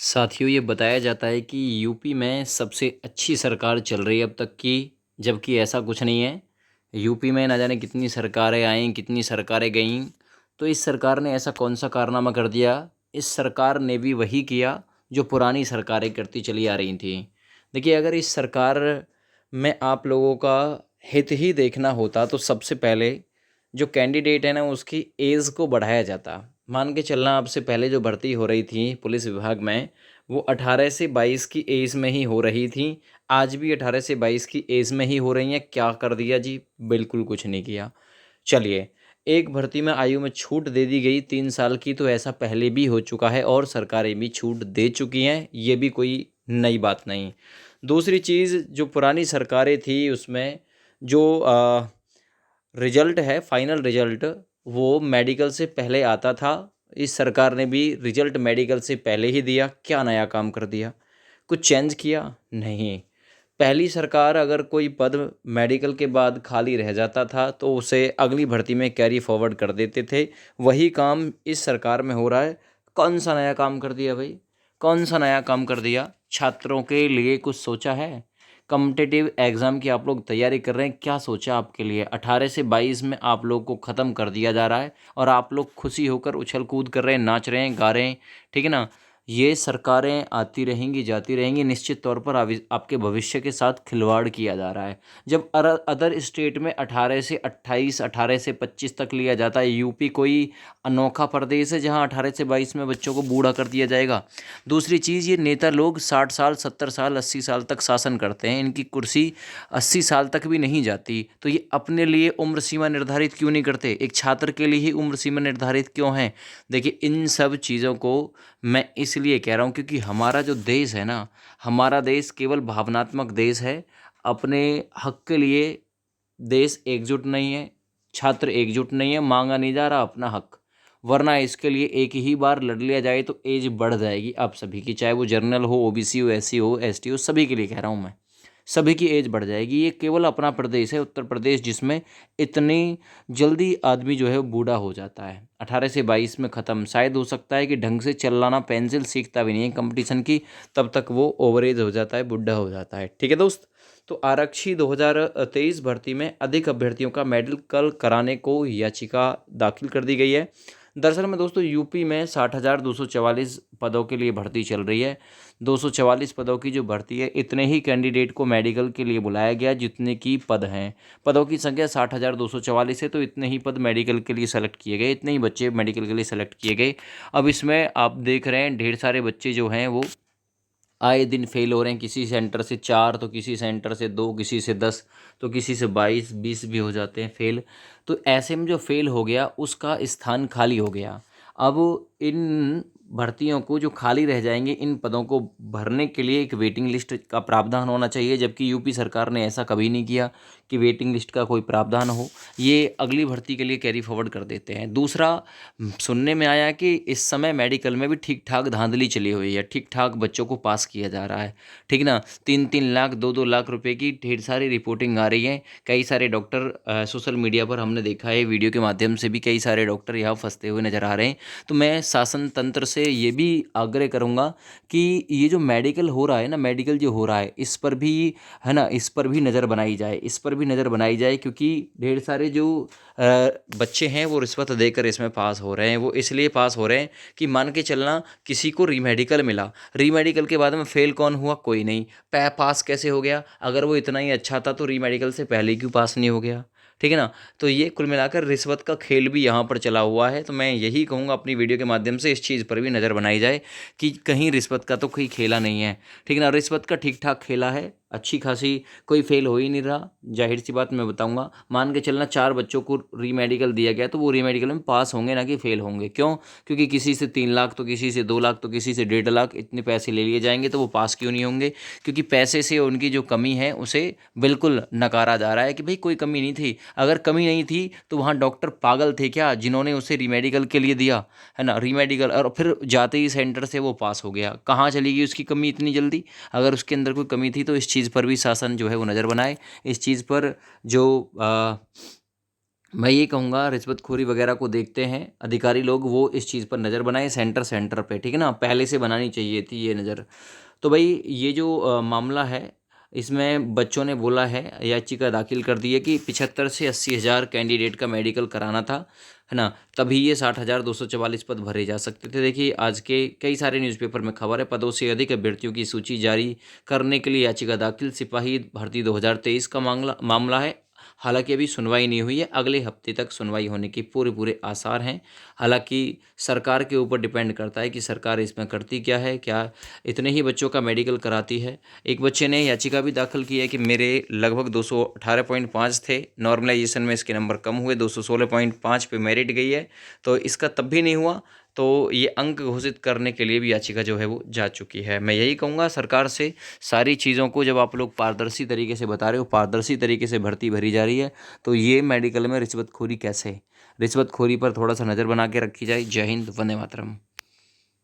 साथियों, ये बताया जाता है कि यूपी में सबसे अच्छी सरकार चल रही है अब तक की, जबकि ऐसा कुछ नहीं है। यूपी में ना जाने कितनी सरकारें आईं, कितनी सरकारें गईं। तो इस सरकार ने ऐसा कौन सा कारनामा कर दिया? इस सरकार ने भी वही किया जो पुरानी सरकारें करती चली आ रही थीं। देखिए, अगर इस सरकार में आप लोगों का हित ही देखना होता तो सबसे पहले जो कैंडिडेट है ना, उसकी एज को बढ़ाया जाता। मान के चलना, आपसे पहले जो भर्ती हो रही थी पुलिस विभाग में, वो 18 से 22 की एज में ही हो रही थी। आज भी 18 से 22 की एज में ही हो रही हैं। क्या कर दिया जी? बिल्कुल कुछ नहीं किया। चलिए, एक भर्ती में आयु में छूट दे दी गई 3 साल की, तो ऐसा पहले भी हो चुका है और सरकारें भी छूट दे चुकी हैं। ये भी कोई नई बात नहीं। दूसरी चीज़, जो पुरानी सरकारें थी उसमें जो रिजल्ट है, फाइनल रिजल्ट, वो मेडिकल से पहले आता था। इस सरकार ने भी रिजल्ट मेडिकल से पहले ही दिया। क्या नया काम कर दिया? कुछ चेंज किया? नहीं। पहली सरकार अगर कोई पद मेडिकल के बाद खाली रह जाता था तो उसे अगली भर्ती में कैरी फॉरवर्ड कर देते थे। वही काम इस सरकार में हो रहा है। कौन सा नया काम कर दिया भाई? कौन सा नया काम कर दिया? छात्रों के लिए कुछ सोचा है? कॉम्पिटिटिव एग्ज़ाम की आप लोग तैयारी कर रहे हैं, क्या सोचा आपके लिए? 18 से 22 में आप लोग को ख़त्म कर दिया जा रहा है और आप लोग खुशी होकर उछल कूद कर रहे हैं, नाच रहे हैं, गा रहे हैं। ठीक है ना? ये सरकारें आती रहेंगी, जाती रहेंगी। निश्चित तौर पर आपके भविष्य के साथ खिलवाड़ किया जा रहा है। जब अदर स्टेट में 18 से 28, 18 से 25 तक लिया जाता है, यूपी कोई अनोखा प्रदेश है जहां 18 से 22 में बच्चों को बूढ़ा कर दिया जाएगा? दूसरी चीज़, ये नेता लोग 60 साल, 70 साल, 80 साल तक शासन करते हैं। इनकी कुर्सी 80 साल तक भी नहीं जाती। तो ये अपने लिए उम्र सीमा निर्धारित क्यों नहीं करते? एक छात्र के लिए ही उम्र सीमा निर्धारित क्यों है? देखिए, इन सब चीज़ों को मैं इसलिए कह रहा हूँ क्योंकि हमारा जो देश है ना, हमारा देश केवल भावनात्मक देश है। अपने हक के लिए देश एकजुट नहीं है, छात्र एकजुट नहीं है, मांगा नहीं जा रहा अपना हक। वरना इसके लिए एक ही बार लड़ लिया जाए तो एज बढ़ जाएगी आप सभी की, चाहे वो जनरल हो, ओबीसी हो, एससी हो, एसटी हो, सभी के लिए कह रहा हूँ मैं। सभी की एज बढ़ जाएगी। ये केवल अपना प्रदेश है, उत्तर प्रदेश, जिसमें इतनी जल्दी आदमी जो है वो बूढ़ा हो जाता है। 18 से 22 में ख़त्म। शायद हो सकता है कि ढंग से चलाना पेंसिल सीखता भी नहीं है कंपटीशन की, तब तक वो ओवरेज हो जाता है, बुढ़ा हो जाता है। ठीक है दोस्त? तो आरक्षी 2023 भर्ती में अधिक अभ्यर्थियों का मेडिकल कराने को याचिका दाखिल कर दी गई है। दरअसल में दोस्तों, यूपी में 60,244 पदों के लिए भर्ती चल रही है। 244 पदों की जो भर्ती है, इतने ही कैंडिडेट को मेडिकल के लिए बुलाया गया जितने की पद हैं। पदों की संख्या 60,244 है, तो इतने ही पद मेडिकल के लिए सेलेक्ट किए गए, इतने ही बच्चे मेडिकल के लिए सेलेक्ट किए गए। अब इसमें आप देख रहे हैं ढेर सारे बच्चे जो हैं वो आए दिन फेल हो रहे हैं। किसी सेंटर से 4, तो किसी सेंटर से 2, किसी से 10, तो किसी से 22, 20 भी हो जाते हैं फेल। तो ऐसे में जो फेल हो गया उसका स्थान खाली हो गया। अब इन भर्तियों को जो खाली रह जाएंगे, इन पदों को भरने के लिए एक वेटिंग लिस्ट का प्रावधान होना चाहिए, जबकि यूपी सरकार ने ऐसा कभी नहीं किया कि वेटिंग लिस्ट का कोई प्रावधान हो। ये अगली भर्ती के लिए कैरी फॉरवर्ड कर देते हैं। दूसरा, सुनने में आया कि इस समय मेडिकल में भी ठीक ठाक धांधली चली हुई है, ठीक ठाक बच्चों को पास किया जा रहा है। ठीक ना? 3-3 लाख, 2-2 लाख रुपए की ढेर सारी रिपोर्टिंग आ रही है। कई सारे डॉक्टर, सोशल मीडिया पर हमने देखा है, वीडियो के माध्यम से भी कई सारे डॉक्टर यहाँ फंसते हुए नजर आ रहे हैं। तो मैं शासन तंत्र से ये भी आग्रह करूँगा कि ये जो मेडिकल हो रहा है ना, मेडिकल जो हो रहा है, इस पर भी, है ना, इस पर भी नज़र बनाई जाए, इस पर भी नज़र बनाई जाए, क्योंकि ढेर सारे जो बच्चे हैं वो रिश्वत देकर इसमें पास हो रहे हैं। वो इसलिए पास हो रहे हैं कि मान के चलना, किसी को रीमेडिकल मिला, रीमेडिकल के बाद में फेल कौन हुआ? कोई नहीं। पास कैसे हो गया? अगर वो इतना ही अच्छा था तो रीमेडिकल से पहले क्यों पास नहीं हो गया? ठीक है ना? तो ये कुल मिलाकर रिश्वत का खेल भी यहाँ पर चला हुआ है। तो मैं यही कहूँगा अपनी वीडियो के माध्यम से, इस चीज़ पर भी नज़र बनाई जाए कि कहीं रिश्वत का तो कोई खेला नहीं है। ठीक है ना? रिश्वत का ठीक ठाक खेला है, अच्छी खासी, कोई फेल हो ही नहीं रहा। जाहिर सी बात मैं बताऊंगा, मान के चलना 4 बच्चों को रीमेडिकल दिया गया तो वो रीमेडिकल में पास होंगे, ना कि फेल होंगे। क्यों? क्योंकि किसी से 3 लाख, तो किसी से 2 लाख, तो किसी से 1.5 लाख, इतने पैसे ले लिए जाएंगे, तो वो पास क्यों नहीं होंगे? क्योंकि पैसे से उनकी जो कमी है उसे बिल्कुल नकारा जा रहा है कि भाई कोई कमी नहीं थी। अगर कमी नहीं थी तो वहाँ डॉक्टर पागल थे क्या जिन्होंने उसे रीमेडिकल के लिए दिया? है ना? रीमेडिकल, और फिर जाते ही सेंटर से वो पास हो गया। कहाँ चली गई उसकी कमी इतनी जल्दी? अगर उसके अंदर कोई कमी थी तो इस चीज़ पर भी शासन जो है वो नज़र बनाए। इस चीज़ पर जो मैं ये कहूँगा रिश्वतखोरी वगैरह को देखते हैं अधिकारी लोग, वो इस चीज़ पर नज़र बनाए सेंटर सेंटर पे, ठीक है ना, पहले से बनानी चाहिए थी ये नज़र। तो भाई ये जो मामला है, इसमें बच्चों ने बोला है, याचिका दाखिल कर दी है कि 75 से 80 हज़ार कैंडिडेट का मेडिकल कराना था, है ना, तभी ये 60,244 पद भरे जा सकते थे। देखिए आज के कई सारे न्यूज़पेपर में खबर है, पदों से अधिक अभ्यर्थियों की सूची जारी करने के लिए याचिका दाखिल, सिपाही भर्ती 2023 का मामला मामला है। हालांकि अभी सुनवाई नहीं हुई है, अगले हफ्ते तक सुनवाई होने के पूरे पूरे आसार हैं। हालांकि सरकार के ऊपर डिपेंड करता है कि सरकार इसमें करती क्या है, क्या इतने ही बच्चों का मेडिकल कराती है। एक बच्चे ने याचिका भी दाखिल की है कि मेरे लगभग 218.5 थे, नॉर्मलाइजेशन में इसके नंबर कम हुए, 216.5 पे मेरिट गई है, तो इसका तब भी नहीं हुआ, तो ये अंक घोषित करने के लिए भी याचिका जो है वो जा चुकी है। मैं यही कहूँगा सरकार से, सारी चीज़ों को जब आप लोग पारदर्शी तरीके से बता रहे हो, पारदर्शी तरीके से भर्ती भरी जा रही है, तो ये मेडिकल में रिश्वतखोरी कैसे, रिश्वतखोरी पर थोड़ा सा नज़र बना के रखी जाए। जय हिंद, वंदे मातरम।